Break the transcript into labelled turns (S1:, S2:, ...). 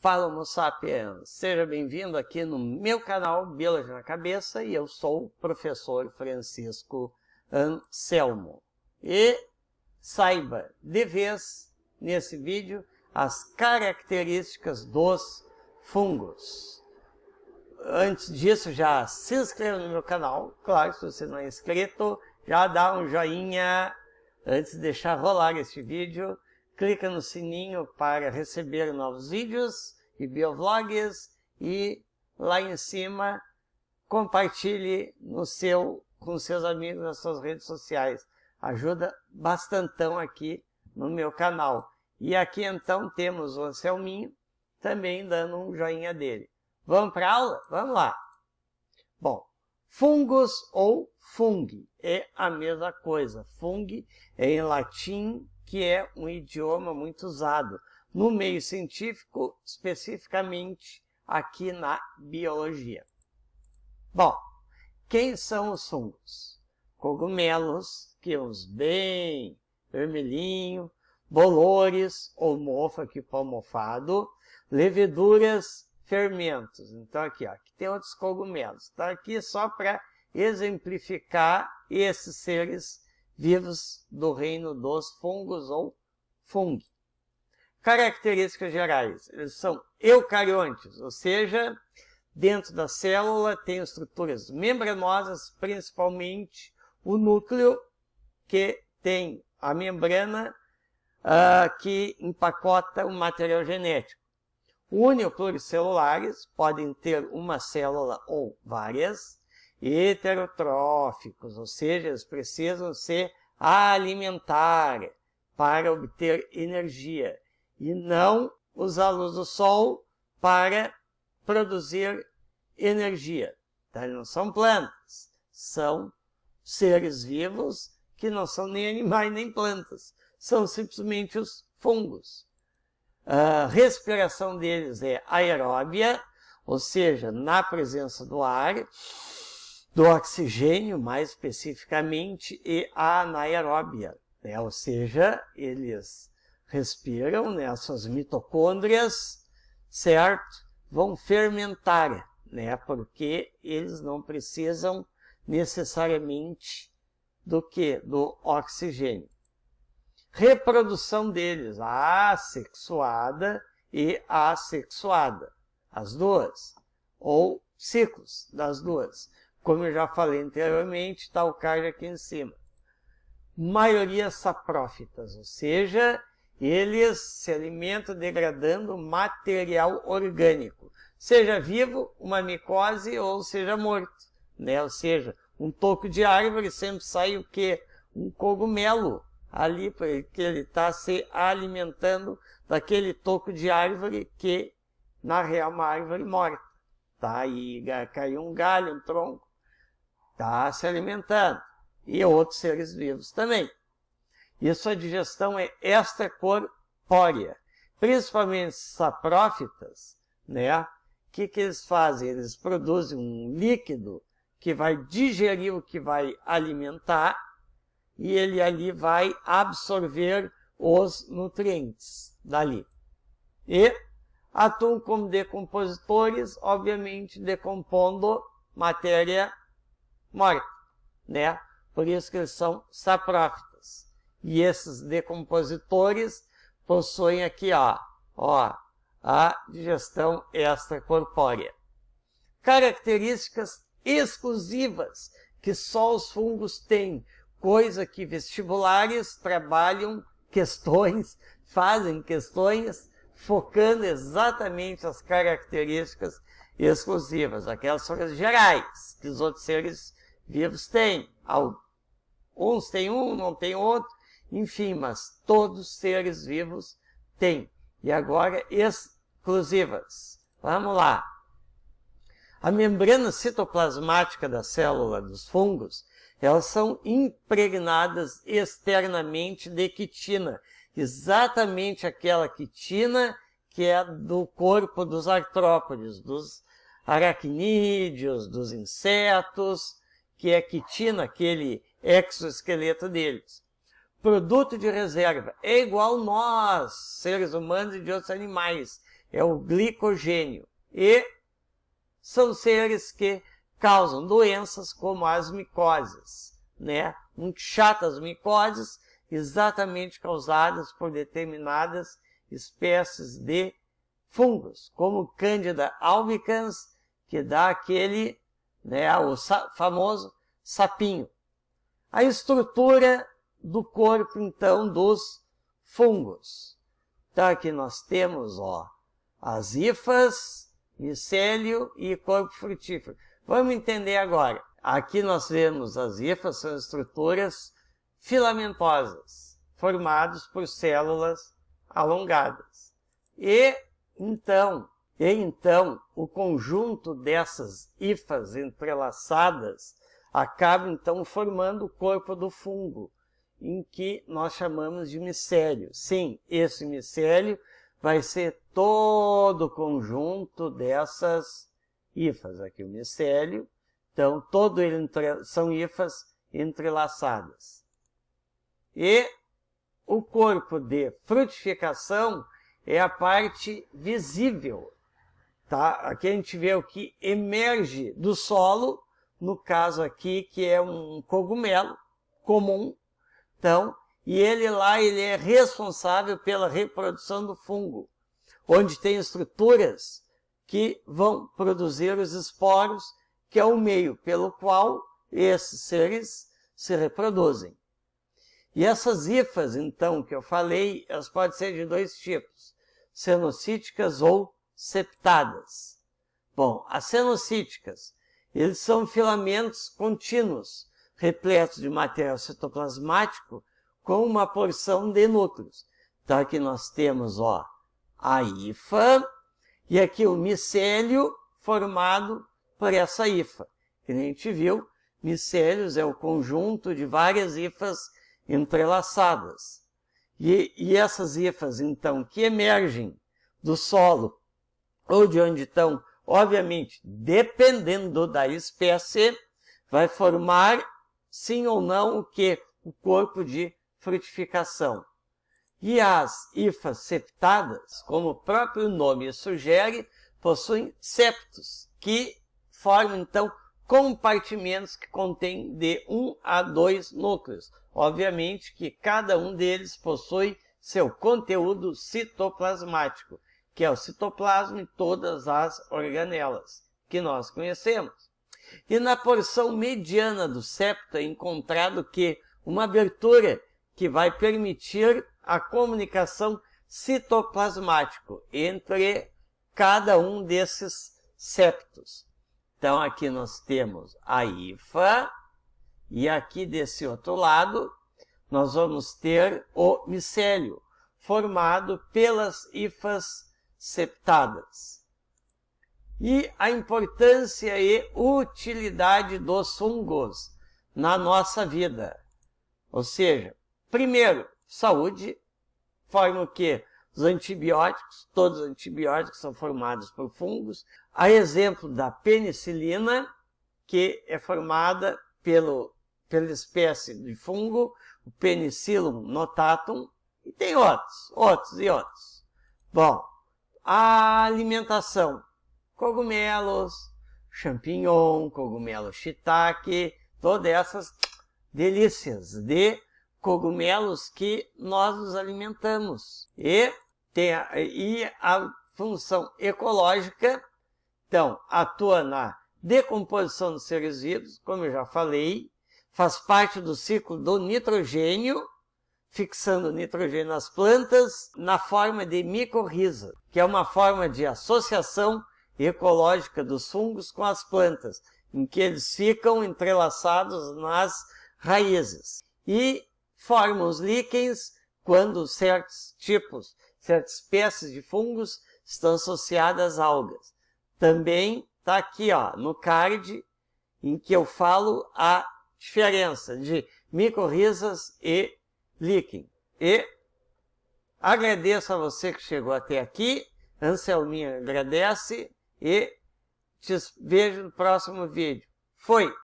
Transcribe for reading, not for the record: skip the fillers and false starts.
S1: Fala, Homo sapiens! Seja bem-vindo aqui no meu canal Biologia na Cabeça e eu sou o professor Francisco Anselmo. E saiba, de vez, nesse vídeo, as características dos fungos. Antes disso, já se inscreva no meu canal. Claro, se você não é inscrito, já dá um joinha antes de deixar rolar este vídeo. Clica no sininho para receber novos vídeos e biovlogs e lá em cima compartilhe com seus amigos nas suas redes sociais. Ajuda bastantão aqui no meu canal. E aqui então temos o Anselminho também dando um joinha dele. Vamos para a aula? Vamos lá! Bom, fungos ou fungi é a mesma coisa. Fungi é em latim, que é um idioma muito usado no meio científico, especificamente aqui na biologia. Bom, quem são os fungos? Cogumelos, que uns bem vermelhinho, bolores ou mofo aqui para o mofado, leveduras, fermentos. Então aqui tem outros cogumelos. Está aqui só para exemplificar esses seres vivos do reino dos fungos ou fungi. Características gerais. Eles são eucariontes, ou seja, dentro da célula tem estruturas membranosas, principalmente o núcleo, que tem a membrana que empacota o material genético. Unipluricelulares, podem ter uma célula ou várias. Heterotróficos, ou seja, eles precisam se alimentar para obter energia e não usar a luz do sol para produzir energia. Então, eles não são plantas, são seres vivos que não são nem animais nem plantas, são simplesmente os fungos. A respiração deles é aeróbia, ou seja, na presença do ar, do oxigênio, mais especificamente, e anaeróbia, né? Ou seja, eles respiram, né? Suas mitocôndrias, certo? Vão fermentar, né? Porque eles não precisam necessariamente do que? Do oxigênio. Reprodução deles, assexuada e assexuada, as duas, ou ciclos das duas. Como eu já falei anteriormente, está o card aqui em cima. Maioria saprófitas, ou seja, eles se alimentam degradando material orgânico. Seja vivo, uma micose, ou seja morto, né? Ou seja, um toco de árvore sempre sai o quê? Um cogumelo ali, porque ele está se alimentando daquele toco de árvore que, na real, é uma árvore morta. Tá? E caiu um galho, um tronco, está se alimentando. E outros seres vivos também. E sua digestão é extracorpórea. Principalmente saprófitas, né? O que eles fazem? Eles produzem um líquido que vai digerir o que vai alimentar e ele ali vai absorver os nutrientes dali. E atuam como decompositores, obviamente decompondo matéria morta, né? Por isso que eles são saprófitas. E esses decompositores possuem aqui, ó, a digestão extracorpórea. Características exclusivas que só os fungos têm, coisa que vestibulares trabalham fazem questões focando exatamente as características exclusivas, aquelas coisas gerais que os outros seres vivos têm. Uns têm um, não tem outro, enfim, mas todos os seres vivos têm. E agora, exclusivas. Vamos lá. A membrana citoplasmática da célula dos fungos, elas são impregnadas externamente de quitina. Exatamente aquela quitina que é do corpo dos artrópodes, dos aracnídeos, dos insetos, que é quitina, aquele exoesqueleto deles. Produto de reserva é igual nós, seres humanos e de outros animais. é o glicogênio. E são seres que causam doenças como as micoses, né? Muito chatas micoses, exatamente causadas por determinadas espécies de fungos, como Candida albicans, que dá aquele, né, o famoso sapinho. A estrutura do corpo, então, dos fungos. Então, aqui nós temos, ó, as hifas, micélio e corpo frutífero. Vamos entender agora. Aqui nós vemos as hifas, são estruturas filamentosas, formadas por células alongadas. E então, o conjunto dessas hifas entrelaçadas acaba, então, formando o corpo do fungo, em que nós chamamos de micélio. Sim, esse micélio vai ser todo o conjunto dessas hifas. Aqui o micélio, então, todo ele são hifas entrelaçadas. E o corpo de frutificação é a parte visível, tá? Aqui a gente vê o que emerge do solo, no caso aqui, que é um cogumelo comum. Então, e ele é responsável pela reprodução do fungo, onde tem estruturas que vão produzir os esporos, que é o meio pelo qual esses seres se reproduzem. E essas hifas, então, que eu falei, elas podem ser de dois tipos, cenocíticas ou septadas. Bom, as cenocíticas, eles são filamentos contínuos, repletos de material citoplasmático, com uma porção de núcleos. Então, aqui nós temos, ó, a hifa, e aqui o micélio formado por essa hifa. Que a gente viu, micélios é o conjunto de várias hifas entrelaçadas. E essas hifas, então, que emergem do solo, ou de onde estão, obviamente, dependendo da espécie, vai formar, sim ou não, o que? O corpo de frutificação. E as hifas septadas, como o próprio nome sugere, possuem septos, que formam, então, compartimentos que contêm de 1 a 2 núcleos. Obviamente que cada um deles possui seu conteúdo citoplasmático, que é o citoplasma e todas as organelas que nós conhecemos. E na porção mediana do septo é encontrado que uma abertura que vai permitir a comunicação citoplasmática entre cada um desses septos. Então, aqui nós temos a hifa, e aqui desse outro lado, nós vamos ter o micélio, formado pelas hifas septadas. E a importância e utilidade dos fungos na nossa vida. Ou seja, primeiro, saúde, forma o quê? Os antibióticos, todos os antibióticos são formados por fungos. A exemplo da penicilina, que é formada pela espécie de fungo, o Penicillium notatum, e tem outros. Bom, a alimentação, cogumelos, champignon, cogumelo shiitake, todas essas delícias de cogumelos que nós nos alimentamos. E a função ecológica, então, atua na decomposição dos seres vivos, como eu já falei, faz parte do ciclo do nitrogênio, fixando o nitrogênio nas plantas, na forma de micorriza, que é uma forma de associação ecológica dos fungos com as plantas, em que eles ficam entrelaçados nas raízes. E formam os líquens quando certas espécies de fungos estão associadas às algas. Também está aqui, ó, no card, em que eu falo a diferença de micorrizas e líquen. E agradeço a você que chegou até aqui. Anselminha agradece e te vejo no próximo vídeo. Foi!